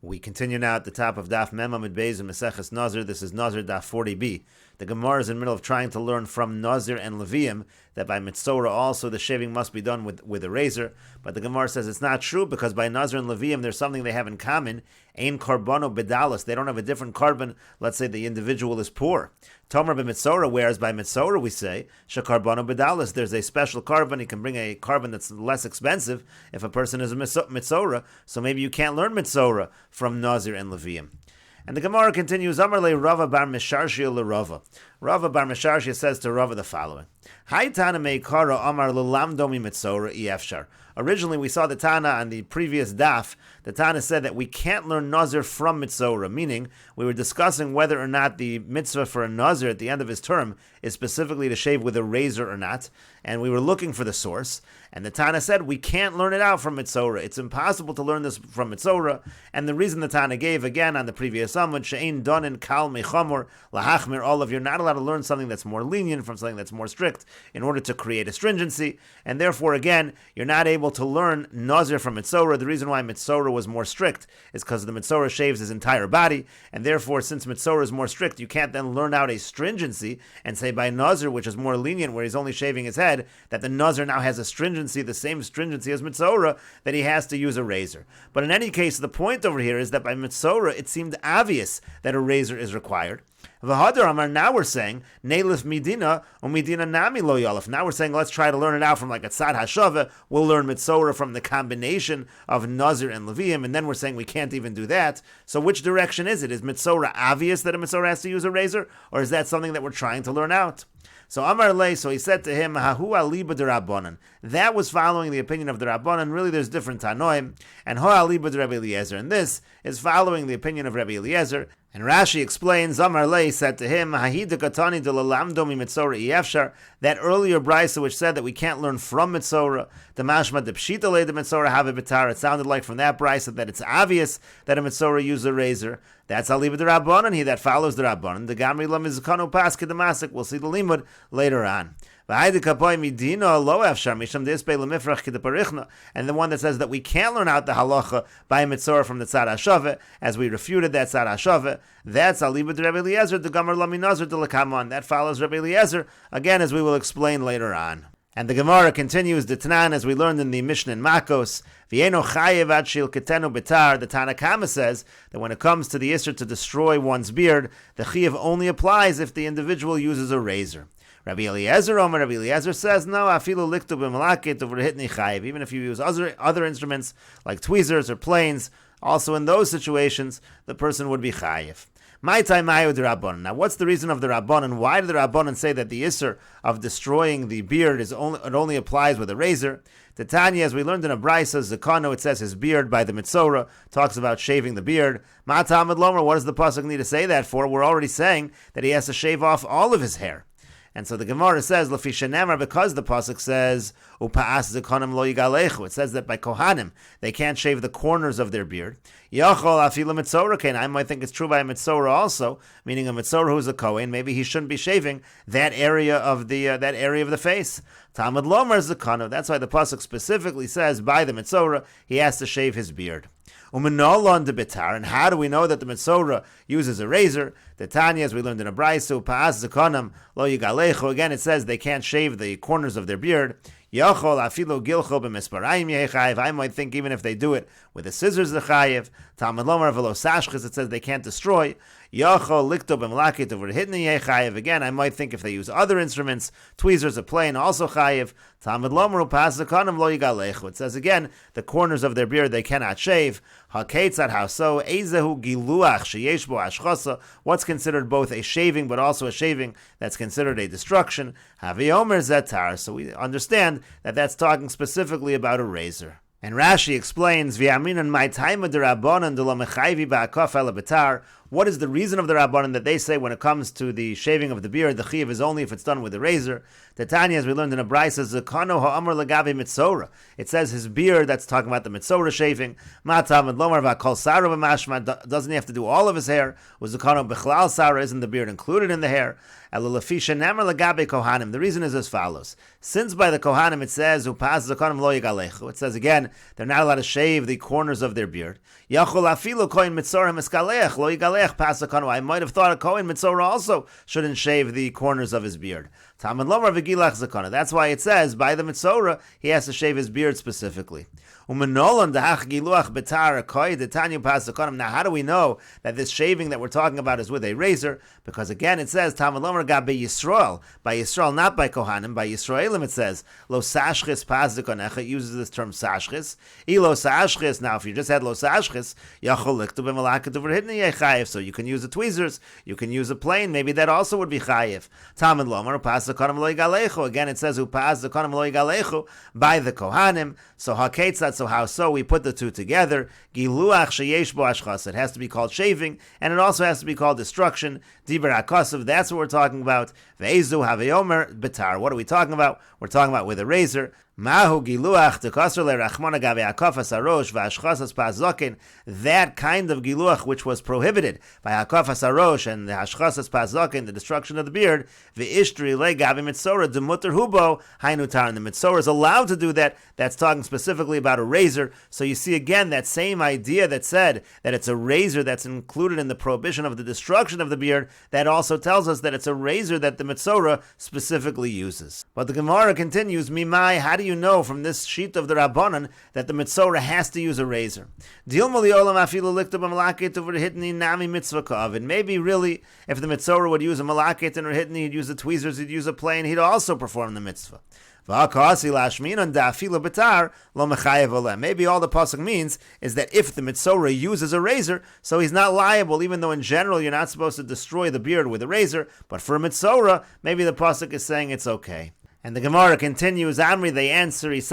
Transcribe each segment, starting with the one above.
We continue now at the top of Daf Mem Amud Beis and Meseches Nazir. This is Nazir Daf 40b. The Gemara is in the middle of trying to learn from Nazir and Leviim that by Mitzorah also the shaving must be done with a razor. But the Gemara says it's not true because by Nazir and Leviim there's something they have in common. Ein Karbono Bedalis. They don't have a different carbon. Let's say the individual is poor. Tomer b'Mitzorah, whereas by Mitzorah we say Shekarbono Bedalis. There's a special carbon. You can bring a carbon that's less expensive if a person is a Mitzorah. So maybe you can't learn Mitzorah from Nazir and Leviim. And the Gemara continues, Amar le Rava bar Misharshia le Rava. Rava bar Misharshia says to Rava the following. Hai Tana meikara Amar lelamdomi Mitzorah iefshar. Originally we saw the Tana on the previous Daf. The Tana said that we can't learn Nazir from Mitzorah, meaning we were discussing whether or not the mitzvah for a Nazir at the end of his term is specifically to shave with a razor or not, and we were looking for the source. And the Tana said we can't learn it out from Mitzorah. It's impossible to learn this from Mitzorah. And the reason the Tana gave, again, on the previous Amud, She'ein donin kal mechamor lahachmir, all of you're not allowed to learn something that's more lenient from something that's more strict in order to create a stringency. And therefore, again, you're not able to learn Nazir from Mitzorah. The reason why Mitzorah was more strict is because the Mitzorah shaves his entire body. And therefore, since Mitzorah is more strict, you can't then learn out a stringency and say by Nazir, which is more lenient, where he's only shaving his head, that the Nazir now has a stringency, the same stringency as Mitzorah, that he has to use a razor. But in any case, the point over here is that by Mitzorah, it seemed obvious that a razor is required. V'hadar Amar, now we're saying, Neilif Midina, or Midina Nami Lo Yalif. Now we're saying, let's try to learn it out from like a Tzad HaShaveh. We'll learn Mitzorah from the combination of Nazir and Leviim, and then we're saying we can't even do that. So which direction is it? Is Mitzorah obvious that a Mitzorah has to use a razor, or is that something that we're trying to learn out? So Amar Lei, so he said to him, Hahu aliba de Rabbanan. That was following the opinion of the Rabbanan. Really, there's different Tanoim. And Ho aliba de Rabbi Eliezer. And this is following the opinion of Rabbi Eliezer. And Rashi explains, Amar Lei said to him, Hahida katani de lalamdomi Mitzorah iefshar. That earlier brisa which said that we can't learn from Mitzorah, the mashma de pshita le de Mitzorah have betar. It sounded like from that brisa that it's obvious that a Mitzorah used a razor. That's aliba de Rabbanan. He that follows the Rabbanan. The gamri lam izkanu paske de masik. We'll see the limud later on. And the one that says that we can't learn out the halacha by Mitzorah from the Tzad HaShaveh, as we refuted that Tzad HaShaveh, that's aliba de Rabbi Eliezer, the Gamar Lami Nazir de Lakaman. That follows Rabbi Eliezer, again, as we will explain later on. And the Gemara continues the Tanan, as we learned in the Mishnah in Makos. V'yeno chayev ad shilketenu betar. The Tanna Kama says that when it comes to the issur to destroy one's beard, the chayev only applies if the individual uses a razor. Rabbi Eliezer says, no, afilu liktu b'malakit uvrhitni chayev. Even if you use other instruments like tweezers or planes, also in those situations, the person would be chayev. Now, what's the reason of the Rabbanan? Why did the Rabbanan say that the issur of destroying the beard only applies with a razor? The Tanya, as we learned in a brisa, Zakano, it says his beard by the Mitzorah, talks about shaving the beard. Ma'tamad Lomer, what does the pasuk need to say that for? We're already saying that he has to shave off all of his hair. And so the Gemara says, Lefisha Nemar, because the pasuk says, Upa'as zikonim lo yigalechu. It says that by Kohanim, they can't shave the corners of their beard. Yachol afilu Mitzorah kain. I might think it's true by a Mitzorah also, meaning a Mitzorah who's a Kohen. Maybe he shouldn't be shaving that area of the face. Talmud Lomer zikono. That's why the pasuk specifically says by the Mitzorah he has to shave his beard. Umenolon de betar, and how do we know that the Mitzorah uses a razor? The Tanya, as we learned in a brisa, Pa'as zakonam lo yigalechu. Again, it says they can't shave the corners of their beard. Yachol afilu gilcho b'misparayim yechayev. I might think even if they do it with the scissors, the chayev. Talmud Lomer v'lo sashchis. It says they can't destroy. Yachol likto b'malakit uvrhitni yechayev. Again, I might think if they use other instruments, tweezers, a plane, also chayev. Talmud Lomer u'pas zakonim lo yigalechu. It says again, the corners of their beard they cannot shave. Haketzad how so? Ezehu giluach sheyesh bo ashchasa. What's considered both a shaving but also a shaving that's considered a destruction? Havi omer zetar. So we understand that that's talking specifically about a razor. And Rashi explains, V'yaminan my time of the Rabbanan de lo mechayvi ba'akaf ala betar. What is the reason of the Rabbanan that they say when it comes to the shaving of the beard, the chiyuv is only if it's done with a razor? The Tanya, as we learned in a brayso, says Zakano ha'amar lagavi mitzora. It says his beard, that's talking about the mitzora shaving. Matav and lomar v'akol sara v'mashma, doesn't he have to do all of his hair? Was Zakano b'chlal sara, isn't the beard included in the hair? Elulafisha namar lagabi kohanim. The reason is as follows. Since by the kohanim it says upas zakanim lo yigalechu, it says again they're not allowed to shave the corners of their beard. Yachol afilu kohen mitzora miskaleach lo yigalech pas zakanu. I might have thought a kohen mitzora also shouldn't shave the corners of his beard. Tamad lomar v'gilach zakana. That's why it says by the mitzora he has to shave his beard specifically. Now, how do we know that this shaving that we're talking about is with a razor? Because again, it says Talmud Lomer Gabe Yisrael, by Yisrael, not by Kohanim, by Yisraelim. It says Lo Sashchis Pazikonecha. It uses this term Sashchis. Lo Sashchis. Now, if you just had Lo Sashchis, so you can use the tweezers, you can use a plane. Maybe that also would be chayiv. Talmud Lomer Pazikonim Lo Yigalechu. Again, it says Upazikonim Lo Yigalechu by the Kohanim. So Haketzat. So how so? We put the two together. Giluach sheyesh bo ashchas. It has to be called shaving, and it also has to be called destruction. Diber akasav. That's what we're talking about. Ve'ezu haveyomer betar. What are we talking about? We're talking about with a razor. Mahu giluach tekasr lerachmana gabe akafas arosh v'ashchasas pazokin. That kind of giluach which was prohibited by akafas arosh and the ashchasas pazokin, the destruction of the beard. Ve'ishtri le gabe mitzora demuter hubo hainutar. And the mitzora is allowed to do that. That's talking specifically about a razor. So you see again that same idea that said that it's a razor that's included in the prohibition of the destruction of the beard. That also tells us that it's a razor that the mitzora specifically uses. But the Gemara continues, Mimai, how do you know from this sheet of the Rabbanan that the mitzora has to use a razor? Maybe really, if the mitzora would use a malaket and hitni, he'd use the tweezers, he'd use a plane, he'd also perform the mitzvah. Maybe all the pasuk means is that if the mitzora uses a razor, so he's not liable, even though in general you're not supposed to destroy the beard with a razor, but for a mitzora, maybe the pasuk is saying it's okay. And the Gemara continues, Amri, they answer, if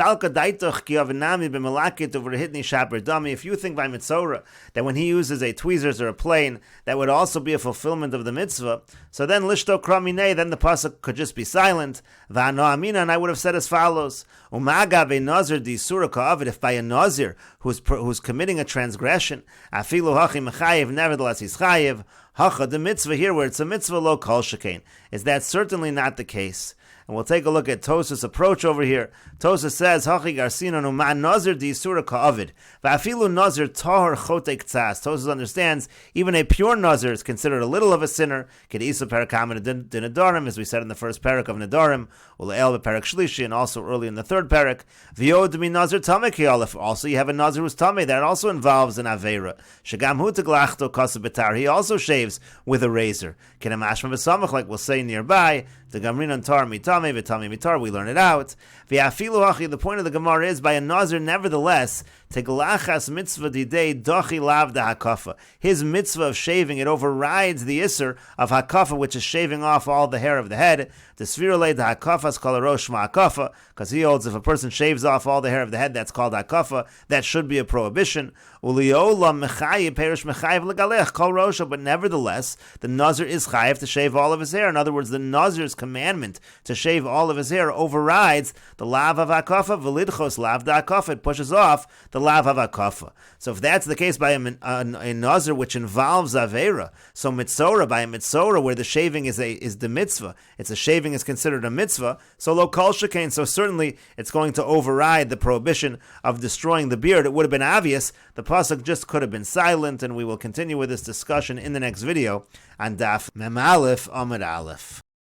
you think by Mitzora that when he uses a tweezers or a plane, that would also be a fulfillment of the mitzvah, so then Lishto Kramine, then the pasuk could just be silent. V'ano Amina, and I would have said as follows, Umagabe Nazir di Surah Ka'avid, if by a Nazir who's committing a transgression, Afilu Hachi Mechayev, nevertheless he's Chayev, Hacha, the mitzvah here where it's a mitzvah lo kol shekain. Is that certainly not the case? And we'll take a look at Tosas' approach over here. Tosas says, Hachi Garsina no ma nazir di surah ka'avid. Va'afilu nazir tahor chotek tzas. Tosas understands, even a pure nazir is considered a little of a sinner. Kedisa parakam Nedarim, as we said in the first parak of Nedarim, ule'el beparak shlishi, and also early in the third parak. V'yod mi nazir tamek hi'alef. Also you have a nazir who's tameh, that also involves an aveira. Shagam hu teglachto kasa betar. He also shaves with a razor. Kenamashma v'samach, like we'll say nearby, the Gamrin on tar mitame v'tame mitar, we learn it out. V'afilu hachi, the point of the Gemara is, by a nazir, nevertheless, teglachas mitzvah didei dochi lav da hakafa. His mitzvah of shaving, it overrides the isser of hakafa, which is shaving off all the hair of the head. The svirale da hakafas kol rosh ma'akafa, because he holds if a person shaves off all the hair of the head, that's called hakafa. That should be a prohibition. Uliolam mechayiv perish mechayiv legalech kol rosha, but nevertheless, the nazir is chayiv to shave all of his hair. In other words, the nazir's commandment to shave all of his hair overrides the lav of hakafa, v'lidchos lav da hakafa. It pushes off the lav of hakafa. So if that's the case by a nazir which involves avera, so mitzora, by a mitzora where the shaving is the mitzvah, it's a shaving is considered a mitzvah, so lo kol shekain, so certainly it's going to override the prohibition of destroying the beard. It would have been obvious. The pasuk just could have been silent, and we will continue with this discussion in the next video on Daf Mem Aleph Amud Aleph.